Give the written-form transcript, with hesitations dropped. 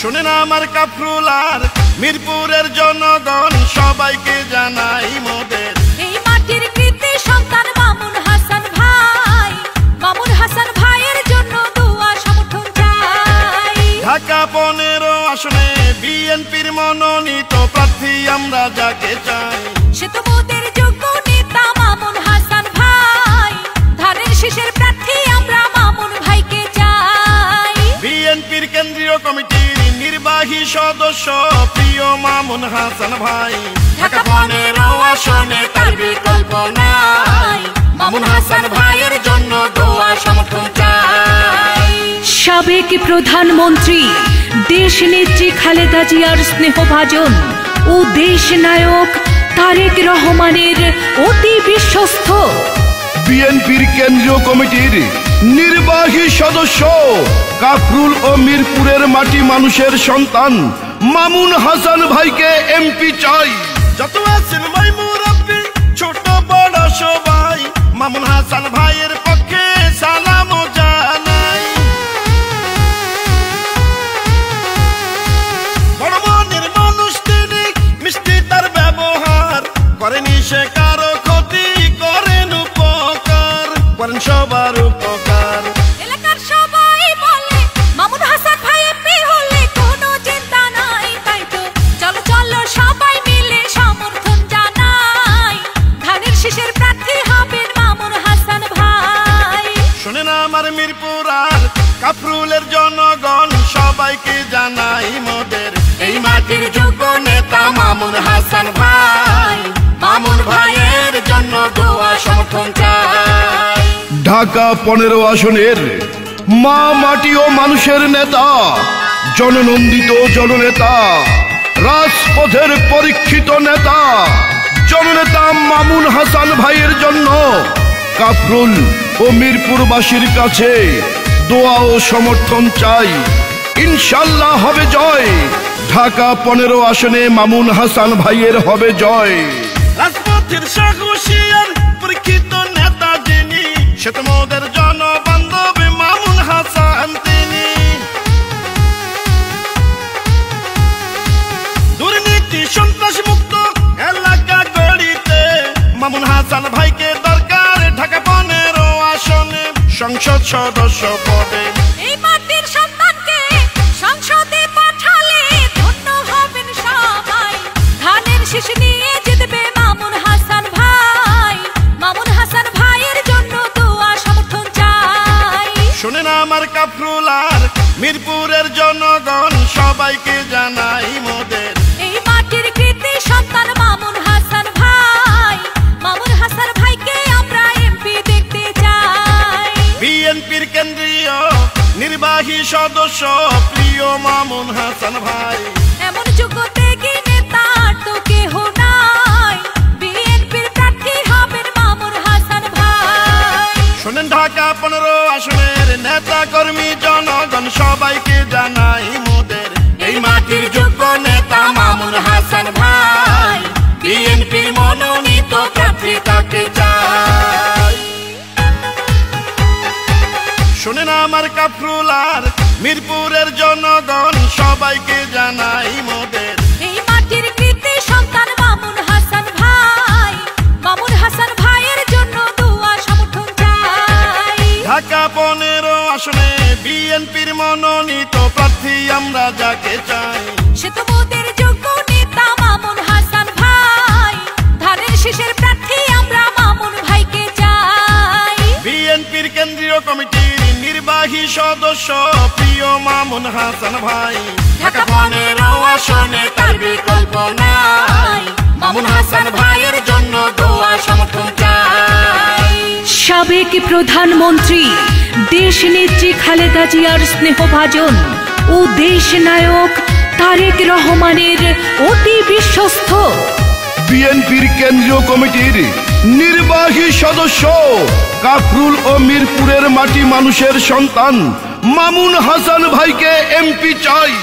শোনেন আমার কাফরুল আর মিরপুরের জনগণ সবাইকে জানাই মোদের এই মাটির কৃতি সন্তান মামুন হাসান ভাই, মামুন হাসান ভাইয়ের জন্য দোয়া সমর্থন চাই। ঢাকা 15 আসনে বিএনপির মনোনীত প্রার্থী আমরা যাকে চাই, সে তো মোদের যোগ্য নেতা মামুন হাসান ভাই, ধানের শীষের প্রার্থী আমরা মামুন ভাইকে চাই। বিএনপির কেন্দ্রীয় কমিটির নির্বাহী সদস্য প্রিয় মামুন হাসান ভাই, ঢাকা 15 আসনে তার বিকল্প নাই, মামুন হাসান ভাইয়ের জন্য দোয়া সমর্থন চাই। সাবেক প্রধানমন্ত্রী দেশ নেত্রী খালেদা জিয়ার স্নেহভাজন ও দেশ নায়ক তারেক রহমানের অতি বিশ্বস্ত বিএনপির কেন্দ্রীয় কমিটির নির্বাহী সদস্য কাফরুল ও মিরপুরের মাটি মানুষের সন্তান মামুন হাসান ভাইকে এমপি চাই। যত আছেন ভাই মুরব্বি ছোট বড় সবাই মামুন হাসান ভাইয়ের পক্ষে সালাম জানাই। বড় মনের মানুষ তিনি, মিষ্টি তার ব্যবহার, করেনি সে কারো ক্ষতি, করেন উপকার, করেন সবার উপকার। এলাকার সবাই বলে মামুন হাসান ভাই এমপি হলে কোনো চিন্তা নাই, তাই তো চলো চলো সবাই মিলে সমর্থন জানাই, ধানের শীষের প্রার্থী হবেন মামুন হাসান ভাই। শোনেন আমার মিরপুর আর কাফরুলের জনগণ সবাইকে জানাই মোদের এই মাটির যোগ্য নেতা মামুন হাসান ভাই, মামুন ভাইয়ের জন্য দোয়া সমর্থন চাই। ঢাকা 15 আসনের মা মাটি ও মানুষের নেতা, জননন্দিত জননেতা, রাজপথের পরীক্ষিত নেতা জননেতা মামুন হাসান ভাইয়ের জন্য কাফরুল ও মিরপুরবাসীর কাছে দোয়া ও সমর্থন চাই। ইনশাল্লাহ হবে জয়। ঢাকা 15 আসনে মামুন হাসান ভাইয়ের হবে জয়। রাজপথের সাহসী আর পরীক্ষিত নেতা যিনি, সে তো মোদের জনবান্ধব মামুন হাসান তিনি। দুর্নীতি সন্ত্রাস মুক্ত এলাকা গড়িতে মামুন হাসান ভাইকে দরকার ঢাকা 15 আসনে সংসদ সদস্য পদে। এই মাটির সন্তানকে সংসদে পাঠালে ধন্য হবেন সবাই, ধানের শীষ নিয়ে জিতবে মামুন হাসান ভাই, মামুন হাসান ভাইয়ের জন্য দোয়া সমর্থন চাই। শোনেন আমার কাফরুল আর মিরপুরের জনগণ সবাইকে জানাই মোদের এই মাটির কৃতি সন্তান মামুন হাসান ভাই, মামুন হাসান ভাইকে আমরা এমপি দেখতে চাই। বিএনপির কেন্দ্রীয় নির্বাহী সদস্য প্রিয় মামুন হাসান ভাই, এমন যোগ্যতে কি নেতা তো কেহ নাই, বিএনপির প্রার্থী হবেন মামুন হাসান ভাই। শোনেন ঢাকা 15 আসনের নেতা কর্মী জনগণ সবাইকে জানাই মোদের এই মাটির যোগ্য নেতা মামুন হাসান ভাই, বিএনপির মনোনীত প্রার্থী তাকে চাই। শোনেন আমার কাফরুল আর মিরপুরের জনগণ সবাইকে জানাই মোদের এই মাটির কৃতি সন্তান মামুন হাসান ভাই, মামুন হাসান ভাইয়ের জন্য দোয়া সমর্থন চাই। ঢাকা 15 আসনে বিএনপির মনোনীত প্রার্থী আমরা যাকে চাই, সে তো মোদের যোগ্য নেতা মামুন হাসান ভাই, ধানের শীষের প্রার্থী আমরা মামুন ভাইকে চাই। বিএনপির কেন্দ্রীয় কমিটির নির্বাহী সদস্য প্রিয় মামুন হাসান ভাই, ঢাকা 15 আসনে তার বিকল্প নাই, মামুন হাসান ভাইয়ের জন্য দোয়া সমর্থন চাই। সাবেক প্রধানমন্ত্রী দেশ নেত্রী খালেদা জিয়ার স্নেহভাজন ও দেশ নায়ক তারেক রহমানের অতি বিশ্বস্ত বিএনপির কেন্দ্রীয় কমিটির নির্বাহী সদস্য কাফরুল ও মিরপুরের মাটি মানুষের সন্তান মামুন হাসান ভাইকে এমপি চাই।